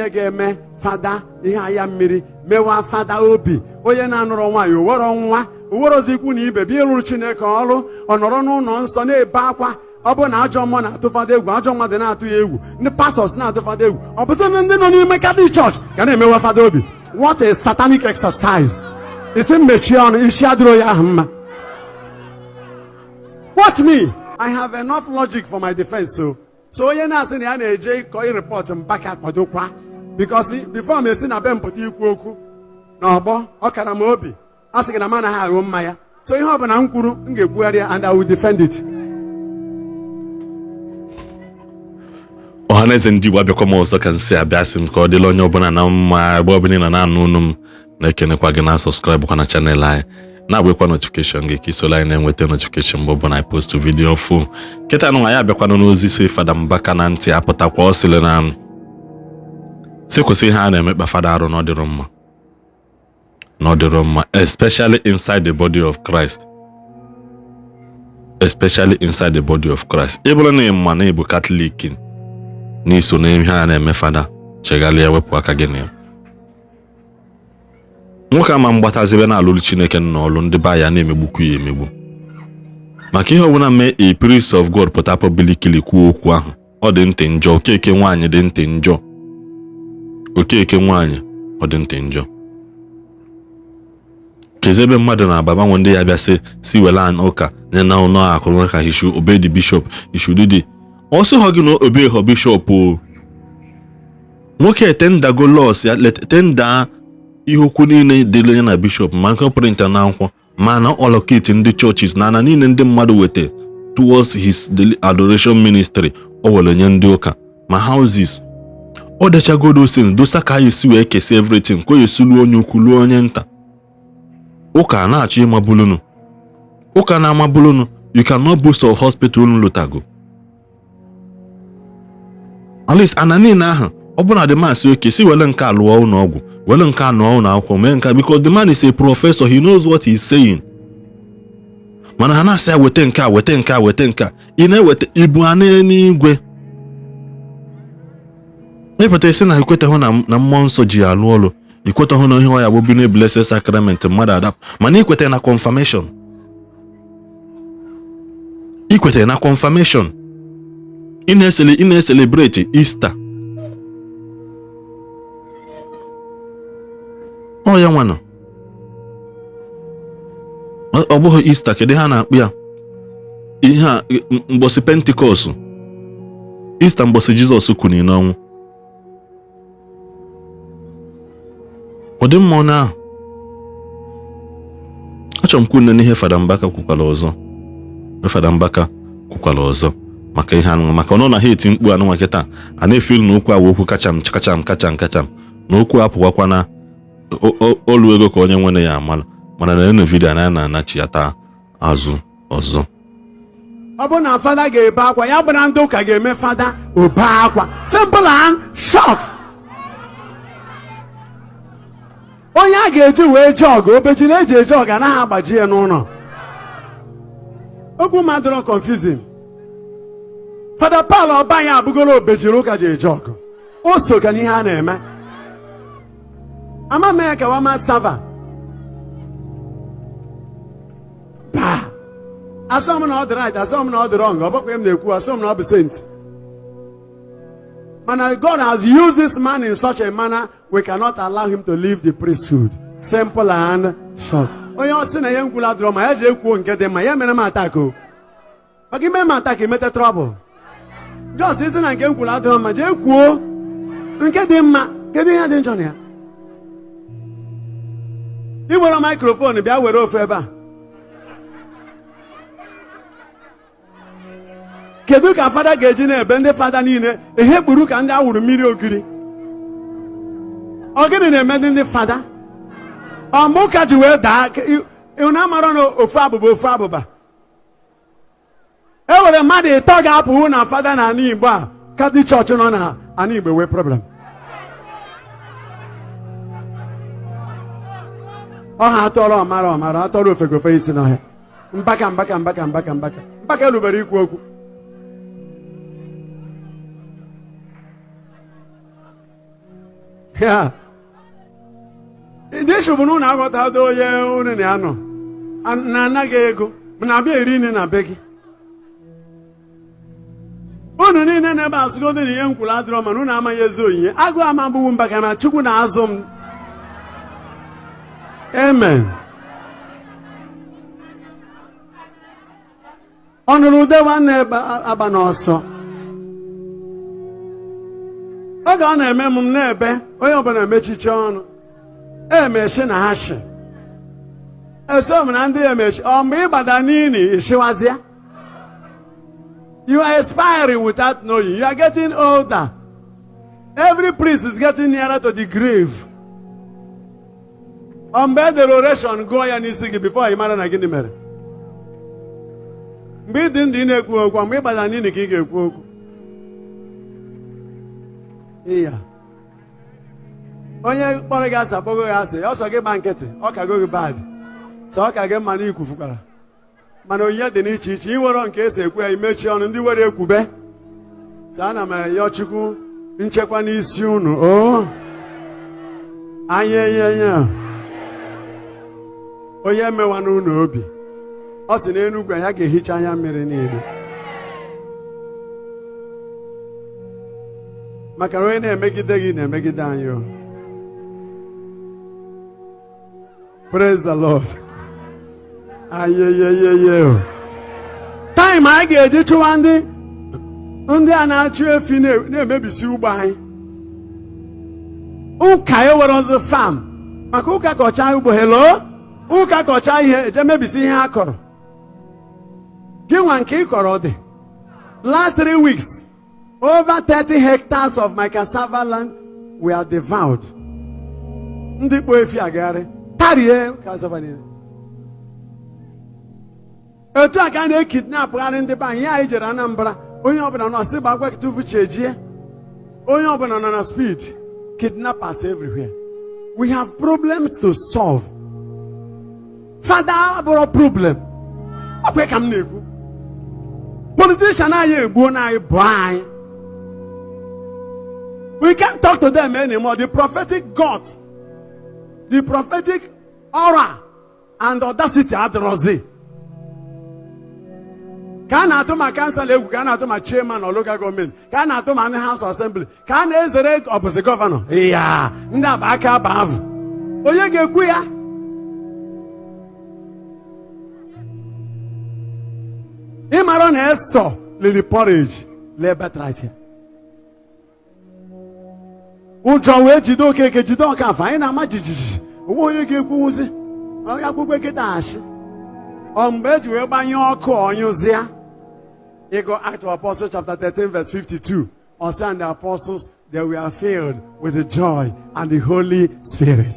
onye ga-eme fada ihe aya mmiri mewa fada obi onye na-anụrụ nwaanyị owero nwa owerozi ikwu na ibe bịa ịlụrụ Chineke ọrụ ọ nọrọ n'ụlọ nsọ na-ebe akwa ọ bụ na ajọ mmụọ na-atụ fada egwu ajọ mmadụ na-atụ ya egwu ndị pastọs na-atụ fada egwu ọ bụzi ndị nọ n'ime Catholic Church ga na-emewa fada obi. What a satanic exercise. Isi mmechi ọnụ isi adịrọ ya ahụ mma. Watch me. I have enough logic for my defense. So onye na-asị na ya na-eje ịkọ report Mbaka kwadokwa because before me esi na be mpụta ikwu okwu na ọgbọ ọ kara m obi a sị gị na m anaghị aghụ mmanya. So ihe ọ bụla m kwuru m ga-ekwugharị ya and I will defend it. Ọhaneze ndị Igbo abịakwa m ọzọ ka nsị abịa sị m ka ọ dịla onye ọbụla na mma agba ọbụla na-anụ unu m na-ekenekwa gị na subscribe kwa na channel anyị na-agbakwa notification gị ka isola anyị na-enweta notification mgbe ọbụla anyị post video full. Kịta nụ anyị abịakwanụ n'ozi si Fada Mbaka na ntị apụtakwa ọ sịrị na si kwụsị ihe a na-emekpa fada arụ n'ọdịrọ mma especially inside the body of Christ. Especially inside the body of Christ. Ị bụrụ na ị ma na ị bụ Catholic n'iso na ihe a na-eme fada chegharịa ewepụ aka gị na ya. Nwoke ama mgbatazibe na-alụrụ Chineke n'ọlụ ndị ba ya na-emegbukwu ya emegbu maka ihe ọbụla mee a priest of God pụta publicly kwuo okwu ahụ ọ dị ntị njọ. Okeke nwaanyị dị ntị njọ. Okeke nwaanyị ọ dị ntị njọ. Kezebe mmadụ na-ababa nwe ndị ya bịa si wela ụka nye na ụlọ akụrụ ka he should obey the bishop, he should do the also hugging no obey her bishop o. Nwoke etendago laws ya letenda ihe okwu niile dịle na bishop ma nke print na akwụkwọ ma na allocate ndị churches na niile ndị mmadụ wete towards his adoration ministry o wele nye ndị ụka ma houses o dechago those things dosa ka esi wee kesi everything ko yesulu onye ukwu lu onye nta. Ụka na-achọ ịmabulunu ụka na-amabulunu you cannot boast of hospital lutago at least anani na aha ọ bụ na the man si okay si wele nke alụọ ụlọ ọgwụ wele nke anụọ ụlọ akwụkwọ mee nke because the man is a professor, he knows what he's saying. Mana ha na-asị wete nke wete nke wete nke ị na-eweta ibu a n'eluigwe ịpụta isi na ikweta hụ na mmụọ nsọ ji alụ ọlụ ikweta hụ na ihe ọ ya bụ bi na blessed sacrament mmadụ adap mana ikweta na confirmation ikweta na confirmation ị na-celebrate Easter ọ ya nwanọ ọ bụghị Easter kedu ha na-akpụ ya ihe a mgbọsị Pentecost Easter mgbọsị Jizọs kwuni n'ọnwụ ọ dị mma na achọrọ m kwune n'ihe Fada Mbaka kwukwala ọzọ maka ihe anụ maka ọ na ha eti mkpu anụ nkịta a na-efil na okwu okwu kacham na okwu apụkwakwa na olu ego ka onye nwere ya amala mana na enu vidio na-anachi ya taa azụ ọzọ. Ọ bụ na fada ga-ebe akwa ya bụ na ndị ụka ga-eme fada obe akwa simple and short. Onye a ga-eji wee jọgụ obeji na-eji eje ọga anaghị agbaji ya n'ụlọ. Okwu madụrọ confusing. Fada Paul ọba ya abụgoro obejiri ụka ji eje ọgụ o so ka n'ihe a na-eme ama mee ka wama sava ba asọm na ọ dị right asọm na ọ dị wrong ọ bụkwa m na-ekwu asọm na ọ bụ saint mana God has used this man in such a manner we cannot allow him to leave the priesthood. Simple and short. Onye ọ sị na ya nkwula dụrọ ma ya ji ekwuo nke dị mma ya mere m attack o maka ime m attack emete trouble. Just isi na nke nkwula adịghị mma jee kwuo nke dị mma kedu ihe dị njọ na ya. Ị were microphone bịa were ofe ebe a kedu ka fada ga-eji na-ebe ndị fada niile ehe kpuru ka ndị awụrụ mmiri ogiri ọ gịnị na-eme ndị fada ọmụka ji wee daa ị na-amara na ofu abụba e were mmadụ ịtọ ga-apụwu na fada na ala Igbo a Catholic Church nọ na ala Igbo wee problem ọ ha atọrọ ọmara atọrọ ofegofe isi n'ọhịa Mbaka erubere ikwu okwu. Yeah. This should be known about how do you know. And Nanagego, Manabi Rini na Becky. Unu niile na-ebe asụgodo na ihe nkwulu adịrọ mana unu amaghị ezi onyinye agụ amabụwu Mbaka na Chukwu na-azụ m. Amen. Ọ nụrụ ude nwanne aba n'ọsọ. Oge ọ na-eme m na-ebe onye ọbụla emechiche ọnụ. Emechi na ha shi. Eso m na ndị emechi ọ mgbe ịgbada n'ili ishiwazịa. You are expiring without knowing. You are getting older. Every priest is getting nearer to the grave. Mgbe the oration go ya n'isi gị before ị mara na gịnị mere. Mgbe ịdị ndị na-ekwu okwu, mgbe ịgbada n'ili ka ị ga-ekwu okwu. Iya. Onye kpọrọ gị asị akpọgo gị asị, ọsọ gị gba nkịtị, ọ kago gị bad. Sọ ọ ka gị mma na ikwufukwara. Mana onyinye dị n'iche iche iwere nke esi ekwu ya imechi ọnụ ndị were ekwube sị ana m ayọ Chukwu nchekwa n'isi unu o anya enye onye mewa n'ụlọ obi ọ sị na Enugwu ya ga-ehicha anya mmiri niile maka onye na-emegide gị na-emegide anyị. Praise the Lord. Time I ga-eji chụwa ndị a na-achụ efi na-emebisi ugbo anyị. Ụka ewere ọzọ farm maka ụka kọcha ugbo. Hello, ụka kọcha ihe eje mebisi ihe a kọrọ. Gị nwa nke ị kọrọ dị. Last 3 weeks, over 30 hectares of my cassava land were devoured. Ndị kpo efi agagharị tarie cassava niile. Etu a ka na-ekidnap gharị ndị be anyị anyị jere Anambra onye ọbụla nọ sị gba agwa kitufu chejie onye ọbụla nọ na speed kidnappers everywhere. We have problems to solve. Father abụrụ problem ọkwe ka m na-ekwu politician anyị egbuo na anyị bụ anyị. We can't talk to them anymore. The prophetic God, the prophetic aura and audacity adrozi. Ka a na-atụ ma kansụl egwu, ka a na-atụ ma chairman or local government, ka a na-atụ ma ndị House Assembly, ka a na-ezere ọbụzi gọvanọ. Iya, ndị aba aka aba avụ. Onye ga-ekwu ya? Ị mara na eso lili porridge lee betrite. Ụjọ wee jide Okeke jide Ọkafọ anyị na-ama jijiji. Onwe onye ga-ekwuwuzi. Onye akwụkwọ eketa ashị. Ọ mgbe eji wee gbanye ọkụ ọnyụzịa. You go Acts of Apostles chapter 13 verse 52. Also, and the apostles, they were filled with the joy and the Holy Spirit.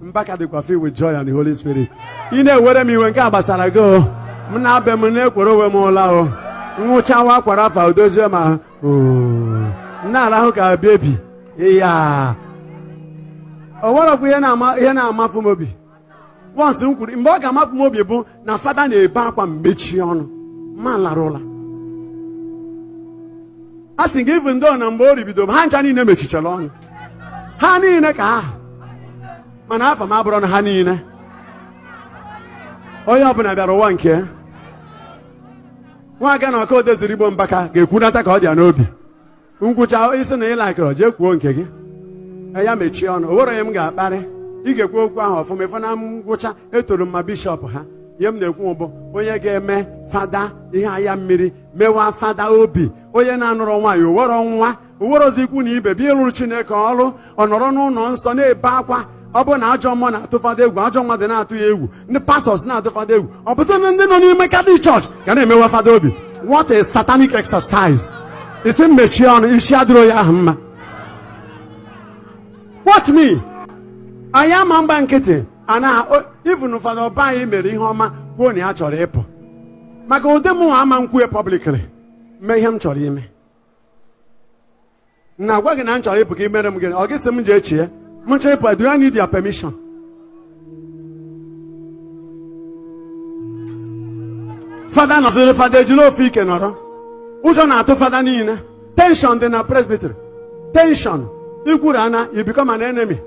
Mbaka they were filled with joy and the Holy Spirit. You know where me when Kabasara go. Mna be mune kworo we mola o. Nwucha wa kwara fa odozie ma. Na rahụ ka baby. Yeah. O wara ku ihe na amafu mobi. Once nkwuru mgbe ọ ga-amapụ m obi bụ na fada na-ebe akwa mmechi ọnụ. Ma larụla. A sị gị even though na mgbe o ribido ha ncha niile mechichara ọnụ. Ha niile ka ha. Mana afọ m abụrụ na ha niile. Onye ọbụla bịara ụwa nke nwaga na ọka odeziri Igbo Mbaka ga-ekwunata ka ọ dị ya n'obi. Ngwụcha isi na ịlakịrị jee kwuo nke gị. Ya mechie ọnụ. O nwere onye m ga-akparị. Ị ga-ekwu okwu ahụ ọfụma ife na ngwụcha etoro mma bishọp ha. Ihe m na-ekwu bụ onye ga-eme fada ihe anya mmiri mewa fada obi. Onye na-anụrụ nwaanyị owero nwa owerozi ikwu na ibe bịa ịrụrụ Chineke ọrụ ọ nọrọ n'ụlọ nsọ na-ebe akwa. Ọ bụ na ajọ mmụọ na-atụ fada egwu, ajọ mmadụ na-atụ ya egwu, ndị pastors na-atụ fada egwu. Ọ bụzi na ndị nọ n'ime Catholic Church ga na-emewa fada obi. What a satanic exercise. Isi mmechie ọnụ isi adịrọ ya ahụ mma. Watch me. Anyị ama mgba nkịtị ana even fada ọba anyị mere ihe ọma kwuo na ya chọrọ ịpụ. Maka ụdị m nwa ama nkwue publicly mee ihe m chọrọ ime. Na gwa gị na m chọrọ ịpụ ka ị mere m gịnị ọ gị sị m jee chie. Do I need your permission? Father nọziri fada ejiri ofe ike nọrọ. Ụjọ na-atụ fada niile. Tension dị na presbytery. Tension. Ikwurana, you become an enemy.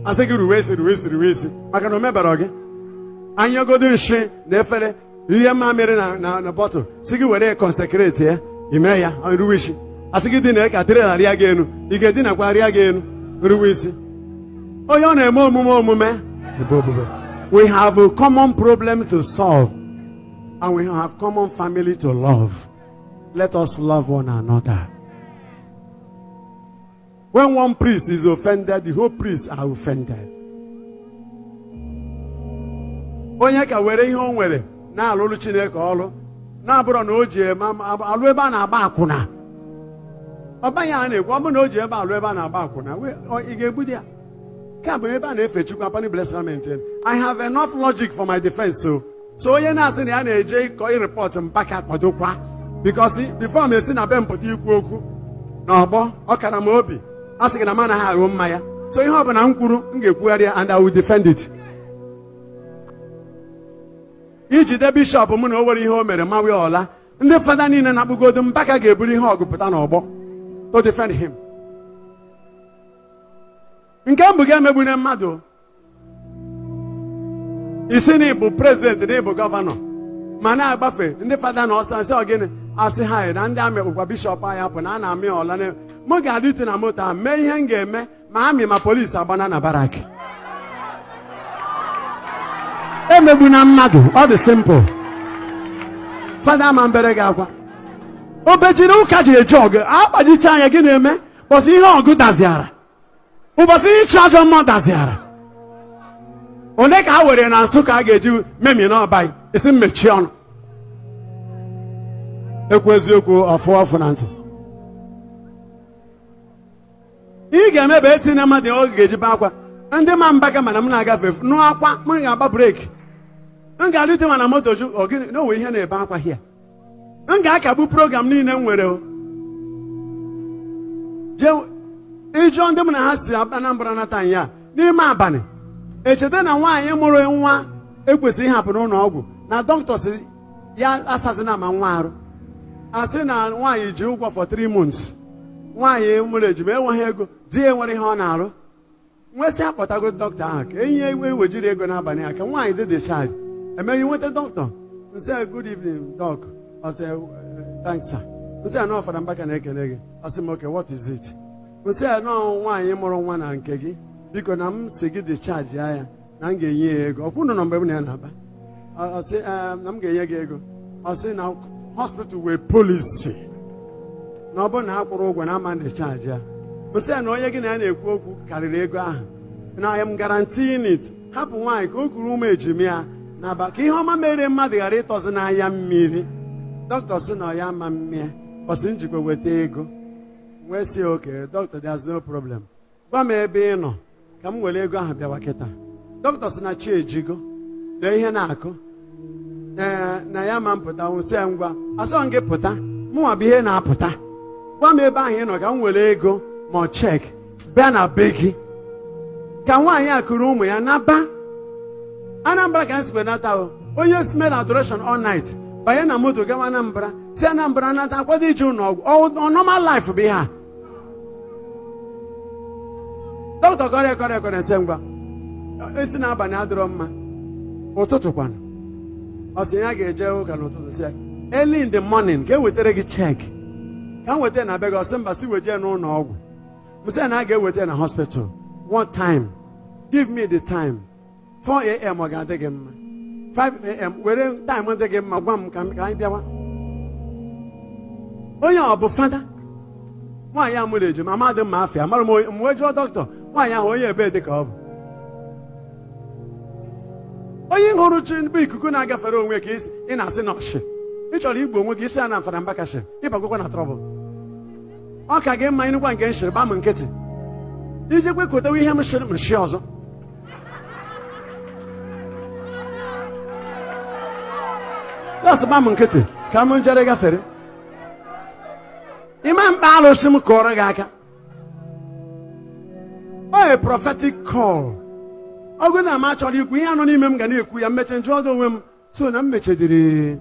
I say, ruwesi. Maka no mebara oge. Anya godu nshi na efere. Ihe ma mere na bottle. Sigi were consecrate ya. Ime ya, ruwishi. Asigi di na ka tere na ria ga enu. Ige di na kwa ria ga enu. Ruwisi. Onye ọ na-eme omume. We have common problems to solve. And we have common family to love. Let us love one another. When one priest is offended, the whole priests are offended. Onye ka were ihe o nwere na alụlụ Chineke ọlụ na abụrụ na o ji alụ ebe a na-agba akwụna. Ọba ya na-ekwu ọ bụ na o ji ebe alụ ebe a na-agba akwụna. Ị ga-egbu di ya. Ka bụ ebe a na-efe Chukwu apani bless and maintain. I have enough logic for my defense so onye na-asị na ya na-eje ịkọ report Mbaka kwadokwa because before m esi na be mpụta ikwu okwu na ọgbọ ọ kara m obi a sị gị na m anaghị aghụ mmanya so ihe ọ bụla m kwuru m ga-ekwugharị ya and I will defend it. Ijide bishọp m na o nwere ihe o mere mawe ọla ndị fada niile na-akpụgodo Mbaka ga-eburu ihe ọgụ pụta n'ọgbọ to defend him. Nke mbụ ga-emegbune mmadụ isi na ịbụ prezidenti na ịbụ gọvanọ ma na-agbafe ndị fada na ọsta nsị ọgịnị asị ha na ndị amị kpụkwa bishọp anyị apụ na a na-amị ọla mụ ga-adịte na moto a mee ihe m ga-eme ma amị ma polisi agbana na barak. Emegbuna mmadụ ọ dị simple. Fada ma mbere gị akwa obejiri ụka ji eji ọgụ akpajicha anya gị na-eme bọsị ihe ọgụ daziara ụbọchị ịchụ ajọ mmụọ daziara. Onye ka ha were na Nsụka a ga-eji memi n'ọba isi mmechi ọnụ ekwu eziokwu ọfụ na ntị. Ị ga-emebe etinye mmadụ oge ga-eji be akwa ndị ma Mbaka mana m na-agafe nụ akwa m ga-agba breki m ga-adịte mana moto ju ogini n'onwe ihe na-ebe akwa hia m ga-akagbu program niile m nwere ịjụọ ndị m na ha si Anambra nata ya n'ime abalị echeta na nwaanyị mụrụ nwa ekwesịghị ịhapụ n'ụlọ ọgwụ na dọkịta si ya asazina ma nwa arụ asị na nwaanyị ji ụgwọ for 3 months nwaanyị mụrụ ejima enweghị ego di ya nwere ihe ọ na-arụ nwesị akpọtago dọkịta ahụ ka enyi ewejiri ego n'abalị a ka nwaanyị dị discharge emeghị nweta dọkịta nsị good evening doc ọsị thanks sir nsị anọ Fada Mbaka na-ekele gị ọsị m okay what is it nsị anọ nwaanyị mụrụ nwa na nke gị biko na m si gị discharge ya na m ga-enye ya ego ọkwụ nọ mgbe m na ya na-aba ọsị na m ga-enye gị ego ọsị na hospital wee polisi na ọ bụrụ na ha kwụrụ ụgwọ na ama discharge ya nsị na onye gị na ya na-ekwu okwu karịrị ego ahụ na I am guaranteeing it hapụ nwaanyị ka o kuru ụmụ ejimi ya n'aba ka ihe ọma mere mmadụ ghara ịtọzi n'anya mmiri. Dọkịta sị na ya ma mmịa ọsị njikwa weta ego wee sị oke dọkịta there's no problem gwa m ebe ị nọ ka m were ego ahụ bịawa kịta. Dọkịta sị na chi ejigo lee ihe na-akụ na ya ma mpụta nwụsị ya ngwa asọ gị pụta mụnwa bụ ihe na-apụta gwa m ebe ahụ ị nọ ka m were ego ma chek bịa na be gị ka nwaanyị a kụrụ ụmụ ya naba Anambra ka nsikwe nata onye smell adoration all night banye na moto gawa Anambra si Anambra nata akwado iji ụlọ ọgwụ normal life bụ ihe a. Dọkịta kọrọ nse ngwa esi n'abalị adịrọ mma ụtụtụ kwana ọ sị ya ga-eje ụka n'ụtụtụ si early in the morning ka e wetara gị chek ka m weta na be gị ọsị mba si weje n'ụlọ ọgwụ m sị na a ga-eweta na hospital. What time? Give me the time. 4 a.m. ọ ga-adị gị mma 5 a.m. were time dị gị mma gwa m ka anyị bịawa. Onye ọ bụ fada nwaanyị a mụrụ ejima amadị mma afịa mara m wee jụọ dọkịta nwaanyị ahụ onye ebe dị ka ọ bụ onye hụrụ chi bụ ikuku na-agafere onwe ka ị na-asị na ọchị ị chọrọ igbu onwe gị isi a na Fada Mbaka shị ịbagwakwa na trọbụl. Ọ ka gị mma ịnụkwa nke m shịrị gba m nkịtị iji kwekotewe ihe m shịrị m shi ọzọ. That's gba m nkịtị ka m njere gafere ime mkpa alụsị m kụọrọ gị aka. A prophetic call. Ọgụ na m achọrọ ikwu ihe anọ n'ime m ga na-ekwu ya mmeche njụ ọdụ onwe m so na m mechediri.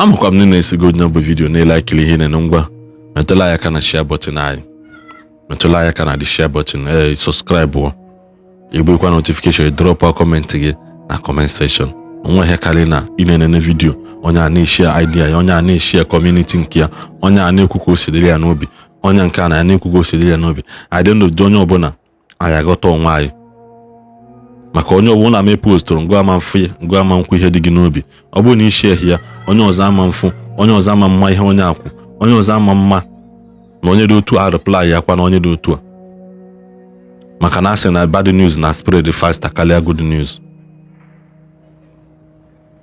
amakwa m na-esigo onye bụ vidio na-like ihe na ngwa metụla ya aka na share button anyị metụla ya aka na the share button subscribe igbekwa notification drop a comment gị na comment section onwe ihe karị na inenene vidio onye a na-eshare idea ya onye a na-eshare community nke ya onye a na-ekwu ka o sidiri ya n'obi onye nke a na-ekwu ka o sidiri ya n'obi anyị dị onye ọbụla anyị aghọta onwe anyị maka onye ọbụla na-eme postụrụ ngwa ama mfu ngwa ama nkwu ihe dị gị n'obi ọ bụrụ na ishare ya onye ọzọ ama mfu onye ọzọ ama mma ihe onye akwụ onye ọzọ ama mma na onye dị otu a reply ya kwa na onye dị otu a maka na asị na bad news na spread faster karịa good news.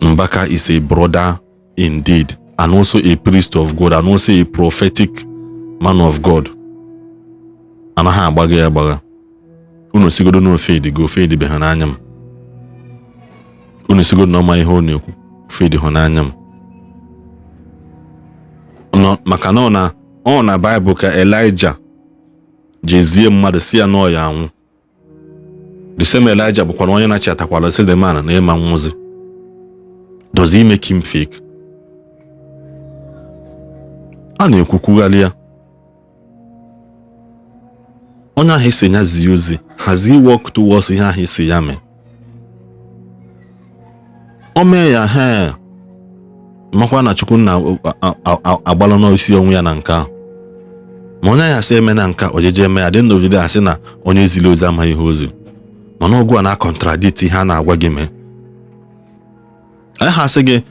Mbaka is a brother indeed and also a priest of God and also a prophetic man of God. Anaghị agbaga ya agbaga. Unu sigodo no fade go fade be ha n'anya m. Unu sigodo no ma ihe ọ na-ekwu fade ho n'anya m. No maka na ọ na Bible ka Elijah jezie mmadụ si ya na ọ ya anwụ. The same Elijah bụkwa onye na-achatakwala si the man na ịma nwụzi. Does he make him fake? A na-ekwukwugharị ya. Onye ahụ isi ya zi ozi, has he work towards ihe ahụ isi ya mee? O mee ya he makwa na Chukwu na agbala n'isi onwe ya na nke ahụ. Ma onye ya sị eme na nka ojeje eme ya dị ndụ jide asị na onye zili ozi amaghị ihe ozi. Mana ọgwụ a na-contradict ihe a na-agwa gị mee. Anyị ha-asị gị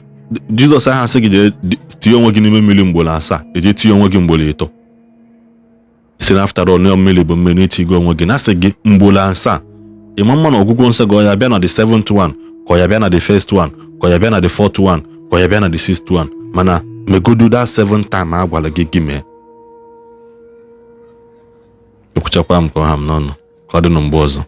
Jizọs anyị ha-asị gị tie onwe gị n'ime mmiri mgbolo 7 eje tie onwe gị mgbolo 3 si na after all mmiri bụ mmiri itigo onwe gị na-asị gị mgbolo 7 ịma mma na ọgwụgwọ nsọ gị ọ ya bịa na the 7th one ka ọ ya bịa na the first one ka ọ ya bịa na the 4th one ka ọ ya bịa na the 6th one mana megodu that 7th time a gwara gị gị mee ekwuchakwa m ka ọha m n'ọnụ ka ọ dị na mgbe ọzọ.